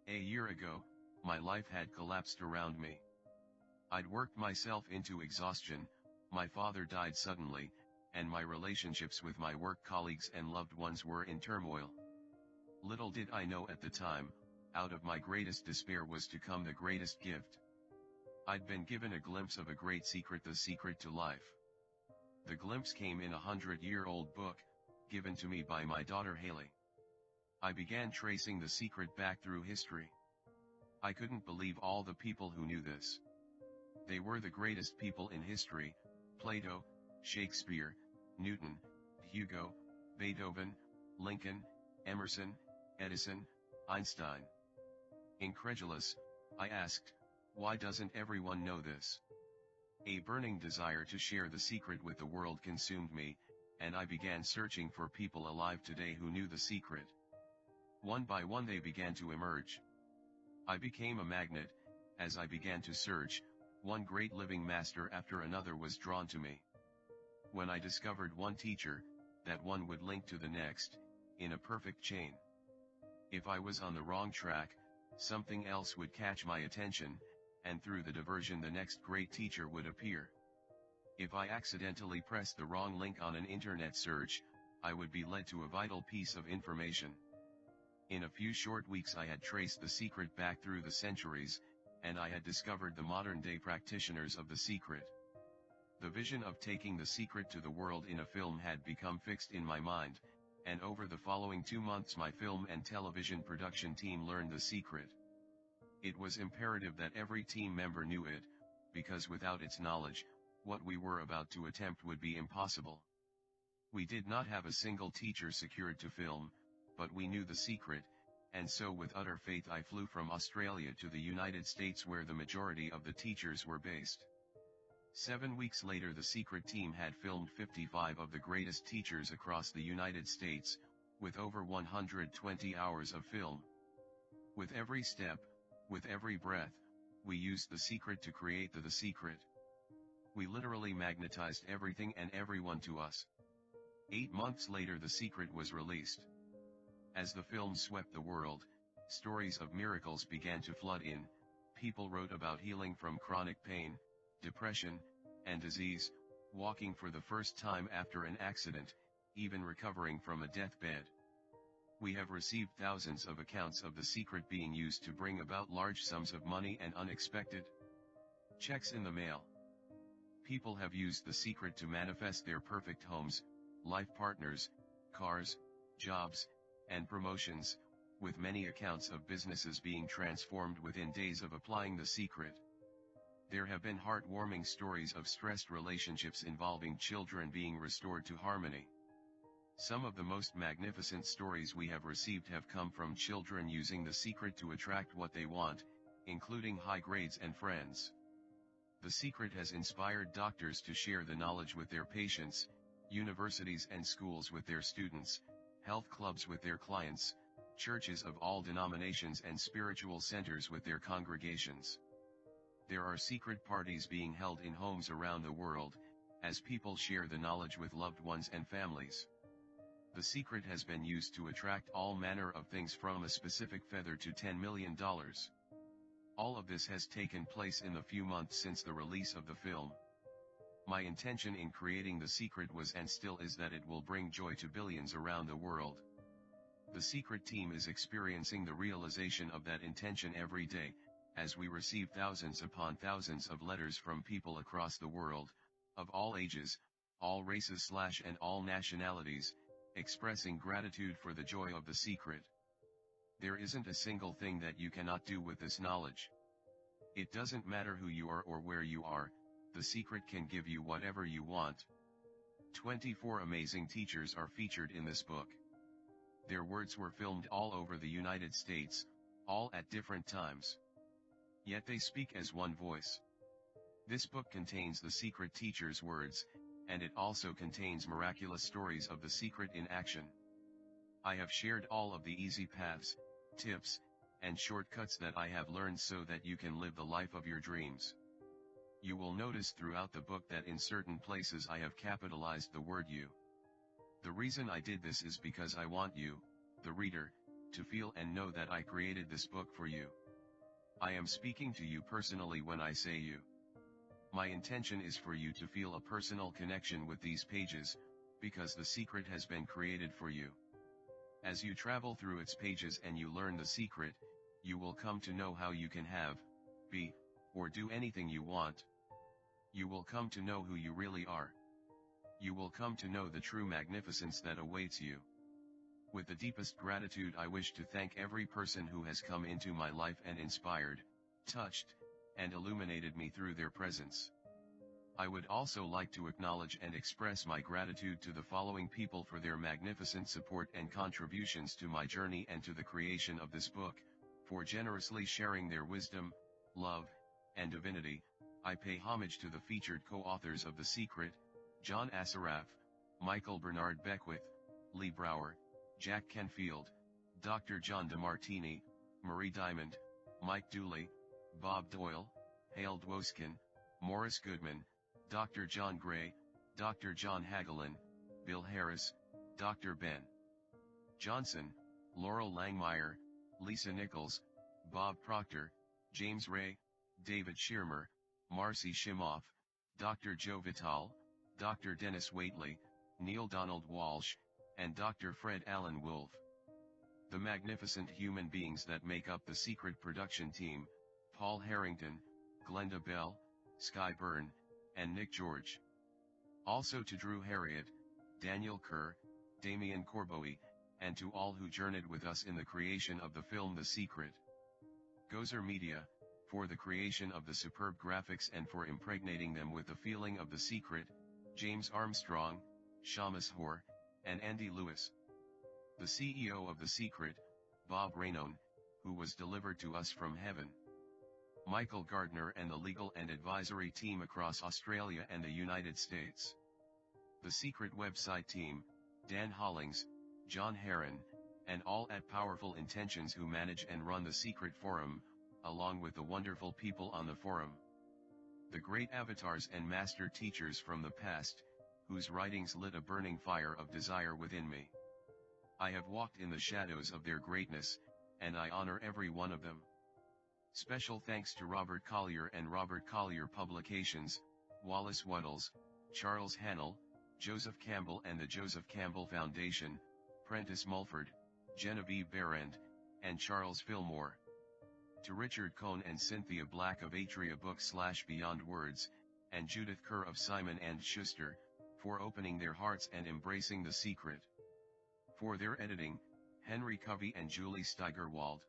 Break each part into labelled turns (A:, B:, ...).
A: A year ago, my life had collapsed around me. I'd worked myself into exhaustion, my father died suddenly, and my relationships with my work colleagues and loved ones were in turmoil. Little did I know at the time, out of my greatest despair was to come the greatest gift. I'd been given a glimpse of a great secret, the secret to life. The glimpse came in a 100-year-old book, given to me by my daughter Haley. I began tracing the secret back through history. I couldn't believe all the people who knew this. They were the greatest people in history: Plato, Shakespeare, Newton, Hugo, Beethoven, Lincoln, Emerson, Edison, Einstein. Incredulous, I asked, why doesn't everyone know this? A burning desire to share the secret with the world consumed me, and I began searching for people alive today who knew the secret. One by one they began to emerge. I became a magnet. As I began to search, one great living master after another was drawn to me. When I discovered one teacher, that one would link to the next, in a perfect chain. If I was on the wrong track, something else would catch my attention, and through the diversion the next great teacher would appear. If I accidentally pressed the wrong link on an internet search, I would be led to a vital piece of information. In a few short weeks I had traced the secret back through the centuries, and I had discovered the modern-day practitioners of the secret. The vision of taking the secret to the world in a film had become fixed in my mind, and over the following 2 months my film and television production team learned the secret. It was imperative that every team member knew it, because without its knowledge, what we were about to attempt would be impossible. We did not have a single teacher secured to film, but we knew the secret, and so with utter faith I flew from Australia to the United States where the majority of the teachers were based. 7 weeks later the secret team had filmed 55 of the greatest teachers across the United States, with over 120 hours of film. With every step, with every breath, we used the secret to create the secret. We literally magnetized everything and everyone to us. 8 months later the secret was released. As the film swept the world, stories of miracles began to flood in. People wrote about healing from chronic pain, depression, and disease, walking for the first time after an accident, even recovering from a deathbed. We have received thousands of accounts of the secret being used to bring about large sums of money and unexpected checks in the mail. People have used the secret to manifest their perfect homes, life partners, cars, jobs, and promotions, with many accounts of businesses being transformed within days of applying the secret. There have been heartwarming stories of stressed relationships involving children being restored to harmony. Some of the most magnificent stories we have received have come from children using the secret to attract what they want, including high grades and friends. The secret has inspired doctors to share the knowledge with their patients, universities and schools with their students, health clubs with their clients, churches of all denominations and spiritual centers with their congregations. There are secret parties being held in homes around the world, as people share the knowledge with loved ones and families. The secret has been used to attract all manner of things from a specific feather to $10 million. All of this has taken place in the few months since the release of the film. My intention in creating The Secret was and still is that it will bring joy to billions around the world. The Secret team is experiencing the realization of that intention every day, as we receive thousands upon thousands of letters from people across the world, of all ages, all races and all nationalities, expressing gratitude for the joy of the secret. There isn't a single thing that you cannot do with this knowledge. It doesn't matter who you are or where you are, the secret can give you whatever you want. 24 amazing teachers are featured in this book. Their words were filmed all over the United States, all at different times. Yet they speak as one voice. This book contains the secret teacher's words, and it also contains miraculous stories of the secret in action. I have shared all of the easy paths, tips, and shortcuts that I have learned so that you can live the life of your dreams. You will notice throughout the book that in certain places I have capitalized the word you. The reason I did this is because I want you, the reader, to feel and know that I created this book for you. I am speaking to you personally when I say you. My intention is for you to feel a personal connection with these pages, because the secret has been created for you. As you travel through its pages and you learn the secret, you will come to know how you can have, be, or do anything you want. You will come to know who you really are. You will come to know the true magnificence that awaits you. With the deepest gratitude, I wish to thank every person who has come into my life and inspired, touched, and illuminated me through their presence. I would also like to acknowledge and express my gratitude to the following people for their magnificent support and contributions to my journey and to the creation of this book, for generously sharing their wisdom, love, and divinity. I pay homage to the featured co-authors of The Secret, John Assaraf, Michael Bernard Beckwith, Lee Brower, Jack Canfield, Dr. John DeMartini, Marie Diamond, Mike Dooley, Bob Doyle, Hale Dwoskin, Morris Goodman, Dr. John Gray, Dr. John Hagelin, Bill Harris, Dr. Ben Johnson, Laurel Langmeyer, Lisa Nichols, Bob Proctor, James Ray, David Schirmer, Marcy Shimoff, Dr. Joe Vital, Dr. Dennis Waitley, Neil Donald Walsh, and Dr. Fred Allen Wolfe. The magnificent human beings that make up the Secret production team, Paul Harrington, Glenda Bell, Sky Byrne, and Nick George. Also to Drew Harriet, Daniel Kerr, Damian Corboe, and to all who journeyed with us in the creation of the film The Secret. Gozer Media, for the creation of the superb graphics and for impregnating them with the feeling of the secret, James Armstrong, Shamus Hoare, and Andy Lewis. The CEO of The Secret, Bob Rainone, who was delivered to us from heaven. Michael Gardner and the legal and advisory team across Australia and the United States. The Secret website team, Dan Hollings, John Herron, and all at Powerful Intentions who manage and run the Secret Forum, along with the wonderful people on the forum. The great avatars and master teachers from the past, whose writings lit a burning fire of desire within me. I have walked in the shadows of their greatness, and I honor every one of them. Special thanks to Robert Collier and Robert Collier Publications, Wallace Waddles, Charles Hannell, Joseph Campbell and the Joseph Campbell Foundation, Prentice Mulford, Genevieve Berend, and Charles Fillmore. To Richard Cohn and Cynthia Black of Atria Books / Beyond Words, and Judith Kerr of Simon & Schuster, for opening their hearts and embracing the secret. For their editing, Henry Covey and Julie Steigerwald.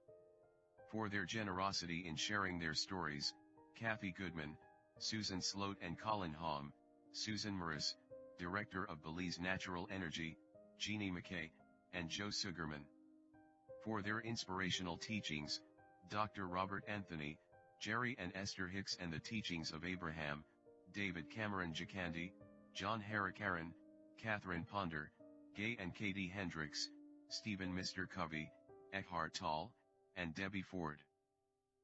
A: For their generosity in sharing their stories, Kathy Goodman, Susan Sloat and Colin Hom, Susan Morris, Director of Belize Natural Energy, Jeannie McKay, and Joe Sugarman. For their inspirational teachings, Dr. Robert Anthony, Jerry and Esther Hicks and the teachings of Abraham, David Cameron Jacandi, John Harrikaran, Catherine Ponder, Gay and Katie Hendricks, Stephen Mr. Covey, Eckhart Tolle, and Debbie Ford.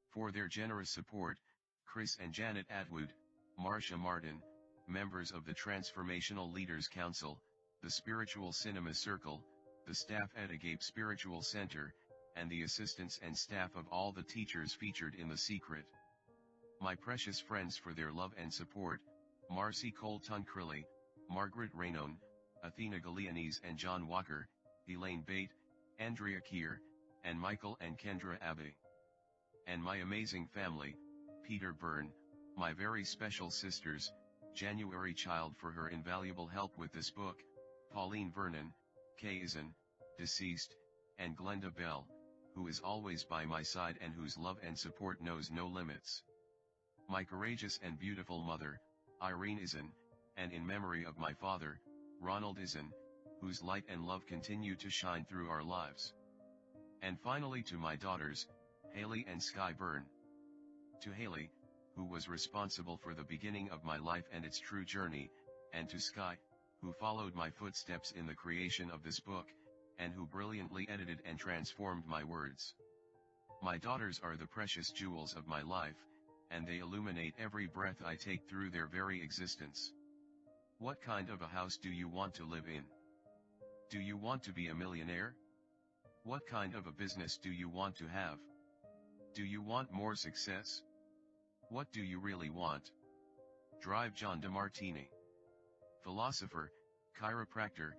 A: For their generous support, Chris and Janet Atwood, Marcia Martin, members of the Transformational Leaders Council, the Spiritual Cinema Circle, the staff at Agape Spiritual Center, and the assistants and staff of all the teachers featured in The Secret. My precious friends for their love and support, Marcy Colton-Crilly, Margaret Rainone, Athena Galeanese and John Walker, Elaine Bate, Andrea Keir, and Michael and Kendra Abbey. And my amazing family, Peter Byrne, my very special sisters, January Child for her invaluable help with this book, Pauline Vernon, Kay Izan, deceased, and Glenda Bell, who is always by my side and whose love and support knows no limits. My courageous and beautiful mother, Irene Izan, and in memory of my father, Ronald Izan, whose light and love continue to shine through our lives. And finally to my daughters, Haley and Sky Byrne. To Haley, who was responsible for the beginning of my life and its true journey, and to Sky, who followed my footsteps in the creation of this book, and who brilliantly edited and transformed my words. My daughters are the precious jewels of my life, and they illuminate every breath I take through their very existence. What kind of a house do you want to live in? Do you want to be a millionaire? What kind of a business do you want to have? Do you want more success? What do you really want? Drive John DeMartini. Philosopher, chiropractor,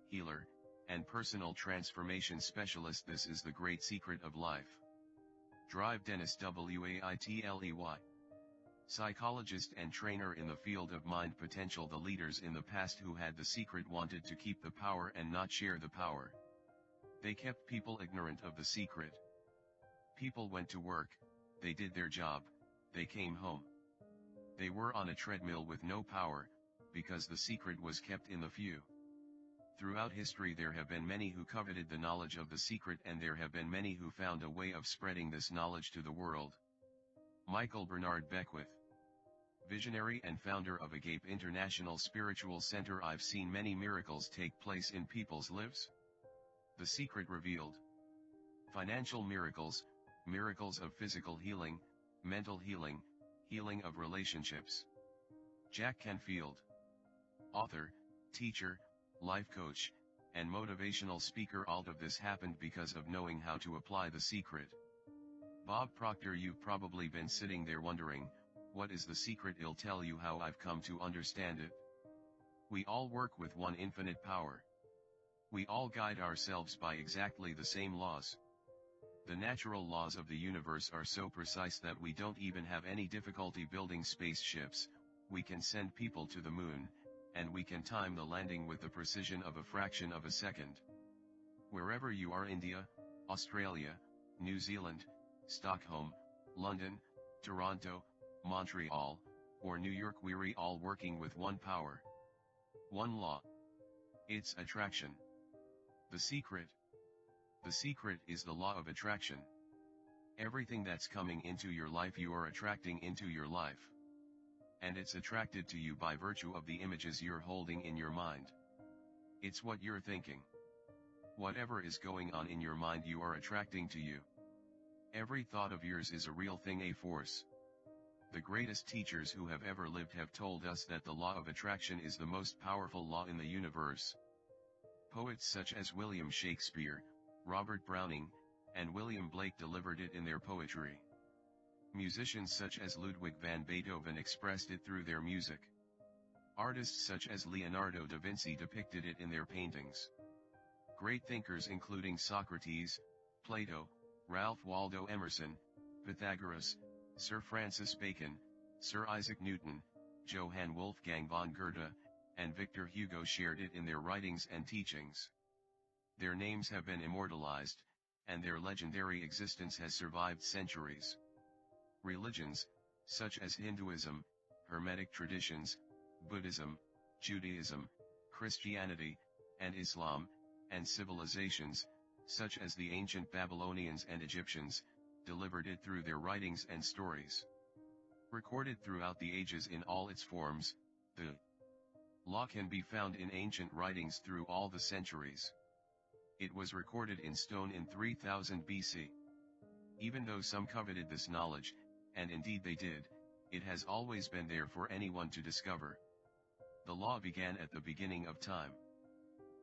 A: healer, and personal transformation specialist. This is the great secret of life. Drive Dennis Waitley. Psychologist and trainer in the field of mind potential. The leaders in the past who had the secret wanted to keep the power and not share the power. They kept people ignorant of the secret. People went to work, they did their job, they came home. They were on a treadmill with no power, because the secret was kept in the few. Throughout history there have been many who coveted the knowledge of the secret, and there have been many who found a way of spreading this knowledge to the world. Michael Bernard Beckwith, visionary and founder of Agape International Spiritual Center. I've seen many miracles take place in people's lives. The secret revealed. Financial miracles, miracles of physical healing, mental healing, healing of relationships. Jack Canfield, author, teacher, life coach, and motivational speaker. All of this happened because of knowing how to apply the secret. Bob Proctor. You've probably been sitting there wondering, what is the secret? I'll tell you how I've come to understand it. We all work with one infinite power. We all guide ourselves by exactly the same laws. The natural laws of the universe are so precise that we don't even have any difficulty building spaceships. We can send people to the moon, and we can time the landing with the precision of a fraction of a second. Wherever you are, India, Australia, New Zealand, Stockholm, London, Toronto, Montreal, or New York, we're all working with one power. One law. It's attraction. The secret. The secret is the law of attraction. Everything that's coming into your life you are attracting into your life. And it's attracted to you by virtue of the images you're holding in your mind. It's what you're thinking. Whatever is going on in your mind you are attracting to you. Every thought of yours is a real thing, a force. The greatest teachers who have ever lived have told us that the law of attraction is the most powerful law in the universe. Poets such as William Shakespeare, Robert Browning, and William Blake delivered it in their poetry. Musicians such as Ludwig van Beethoven expressed it through their music. Artists such as Leonardo da Vinci depicted it in their paintings. Great thinkers including Socrates, Plato, Ralph Waldo Emerson, Pythagoras, Sir Francis Bacon, Sir Isaac Newton, Johann Wolfgang von Goethe, and Victor Hugo shared it in their writings and teachings. Their names have been immortalized, and their legendary existence has survived centuries. Religions, such as Hinduism, Hermetic traditions, Buddhism, Judaism, Christianity, and Islam, and civilizations, such as the ancient Babylonians and Egyptians, delivered it through their writings and stories. Recorded throughout the ages in all its forms, the law can be found in ancient writings through all the centuries. It was recorded in stone in 3000 BC. Even though some coveted this knowledge, and indeed they did, it has always been there for anyone to discover. The law began at the beginning of time.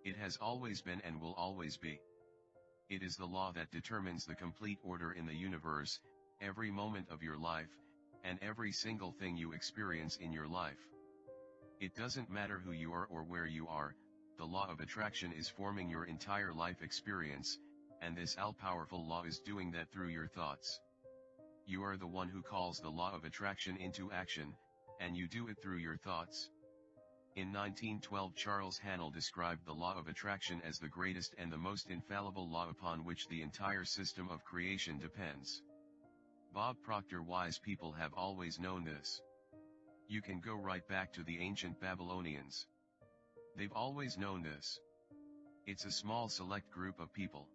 A: It has always been and will always be. It is the law that determines the complete order in the universe, every moment of your life, and every single thing you experience in your life. It doesn't matter who you are or where you are, the law of attraction is forming your entire life experience, and this all-powerful law is doing that through your thoughts. You are the one who calls the law of attraction into action, and you do it through your thoughts. In 1912 Charles Haanel described the law of attraction as the greatest and the most infallible law upon which the entire system of creation depends. Bob Proctor. Wise people have always known this. You can go right back to the ancient Babylonians. They've always known this. It's a small select group of people.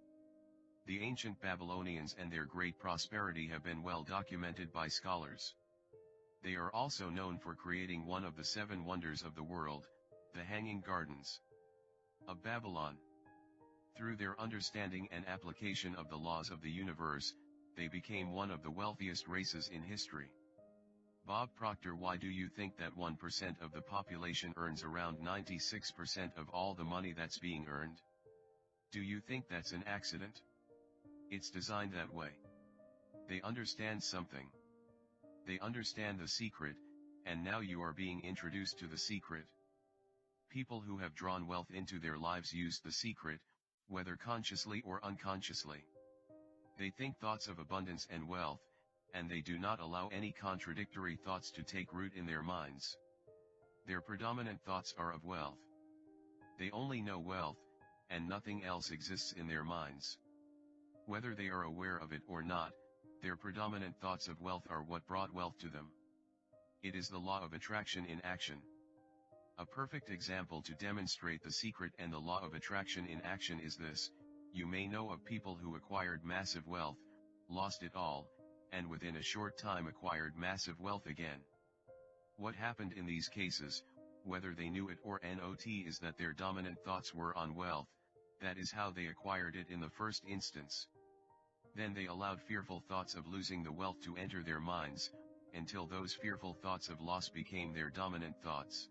A: The ancient Babylonians and their great prosperity have been well documented by scholars. They are also known for creating one of the 7 wonders of the world, the Hanging Gardens of Babylon. Through their understanding and application of the laws of the universe, they became one of the wealthiest races in history. Bob Proctor, why do you think that 1% of the population earns around 96% of all the money that's being earned? Do you think that's an accident? It's designed that way. They understand something. They understand the secret, and now you are being introduced to the secret. People who have drawn wealth into their lives use the secret, whether consciously or unconsciously. They think thoughts of abundance and wealth, and they do not allow any contradictory thoughts to take root in their minds. Their predominant thoughts are of wealth. They only know wealth, and nothing else exists in their minds. Whether they are aware of it or not, their predominant thoughts of wealth are what brought wealth to them. It is the law of attraction in action. A perfect example to demonstrate the secret and the law of attraction in action is this: you may know of people who acquired massive wealth, lost it all, and within a short time acquired massive wealth again. What happened in these cases, whether they knew it or not, is that their dominant thoughts were on wealth. That is how they acquired it in the first instance. Then they allowed fearful thoughts of losing the wealth to enter their minds, until those fearful thoughts of loss became their dominant thoughts.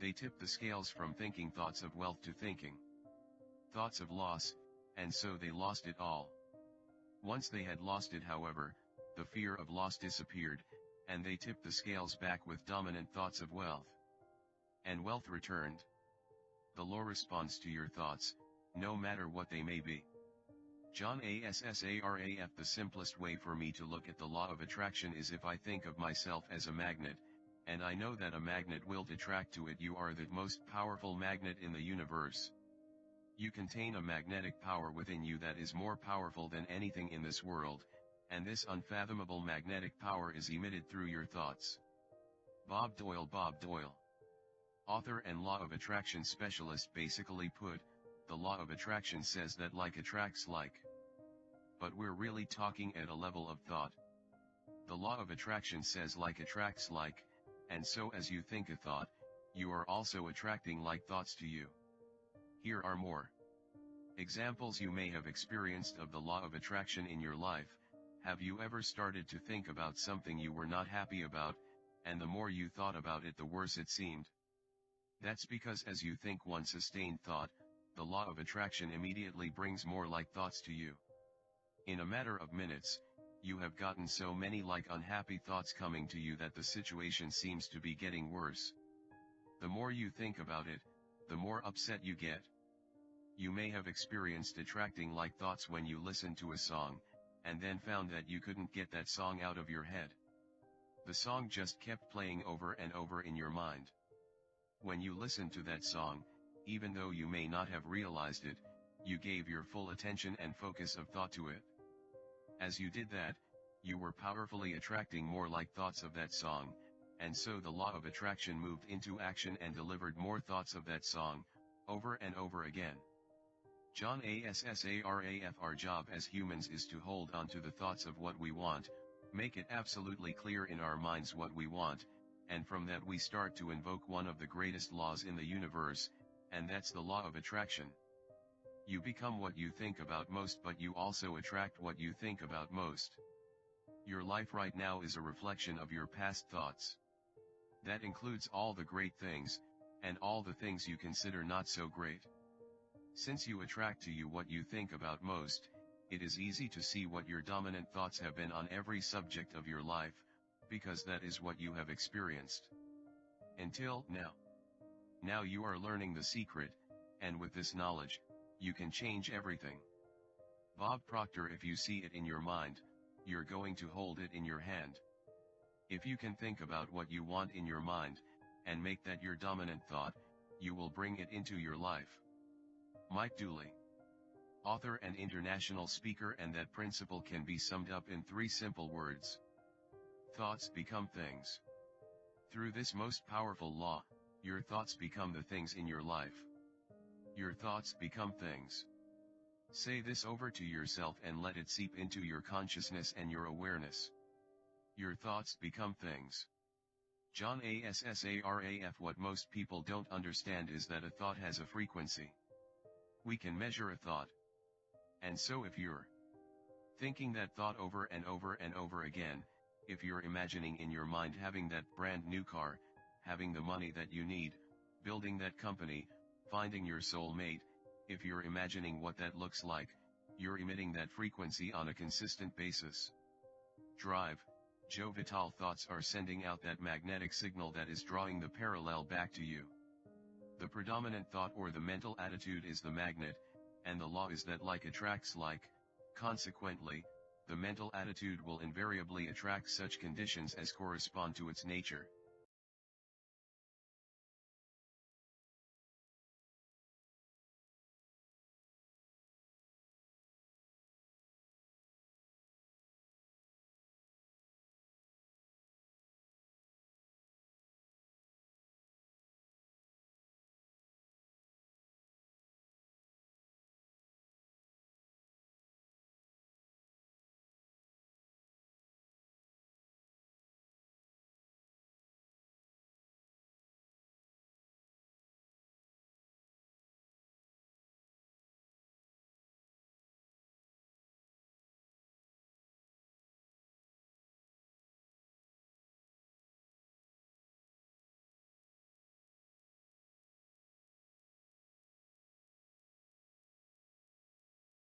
A: They tipped the scales from thinking thoughts of wealth to thinking thoughts of loss, and so they lost it all. Once they had lost it, however, the fear of loss disappeared, and they tipped the scales back with dominant thoughts of wealth. And wealth returned. The law responds to your thoughts, no matter what they may be. John Assaraf: the simplest way for me to look at the law of attraction is if I think of myself as a magnet, and I know that a magnet will attract to it. You are the most powerful magnet in the universe. You contain a magnetic power within you that is more powerful than anything in this world, and this unfathomable magnetic power is emitted through your thoughts. Bob Doyle, author and law of attraction specialist. Basically put, the law of attraction says that like attracts like. But we're really talking at a level of thought. The law of attraction says like attracts like, and so as you think a thought, you are also attracting like thoughts to you. Here are more examples you may have experienced of the law of attraction in your life. Have you ever started to think about something you were not happy about, and the more you thought about it, the worse it seemed? That's because as you think one sustained thought, the law of attraction immediately brings more like thoughts to you. In a matter of minutes, you have gotten so many like unhappy thoughts coming to you that the situation seems to be getting worse. The more you think about it, the more upset you get. You may have experienced attracting like thoughts when you listened to a song, and then found that you couldn't get that song out of your head. The song just kept playing over and over in your mind. When you listened to that song, even though you may not have realized it, you gave your full attention and focus of thought to it. As you did that, you were powerfully attracting more like thoughts of that song, and so the law of attraction moved into action and delivered more thoughts of that song, over and over again. John Assaraf: our job as humans is to hold on to the thoughts of what we want, make it absolutely clear in our minds what we want, and from that we start to invoke one of the greatest laws in the universe, and that's the law of attraction. You become what you think about most, but you also attract what you think about most. Your life right now is a reflection of your past thoughts. That includes all the great things, and all the things you consider not so great. Since you attract to you what you think about most, it is easy to see what your dominant thoughts have been on every subject of your life, because that is what you have experienced. Until now. Now you are learning the secret, and with this knowledge, you can change everything. Bob Proctor: if you see it in your mind, you're going to hold it in your hand. If you can think about what you want in your mind, and make that your dominant thought, you will bring it into your life. Mike Dooley, author and international speaker, and that principle can be summed up in 3 simple words. Thoughts become things. Through this most powerful law, your thoughts become the things in your life. Your thoughts become things. Say this over to yourself and let it seep into your consciousness and your awareness. Your thoughts become things. John Assaraf: what most people don't understand is that a thought has a frequency. We can measure a thought. And so if you're thinking that thought over and over and over again, If you're imagining in your mind having that brand new car, having the money that you need, building that company, finding your soulmate, if you're imagining what that looks like, you're emitting that frequency on a consistent basis. Drive, Joe Vital thoughts are sending out that magnetic signal that is drawing the parallel back to you. The predominant thought or the mental attitude is the magnet, and the law is that like attracts like. Consequently, the mental attitude will invariably attract such conditions as correspond to its nature.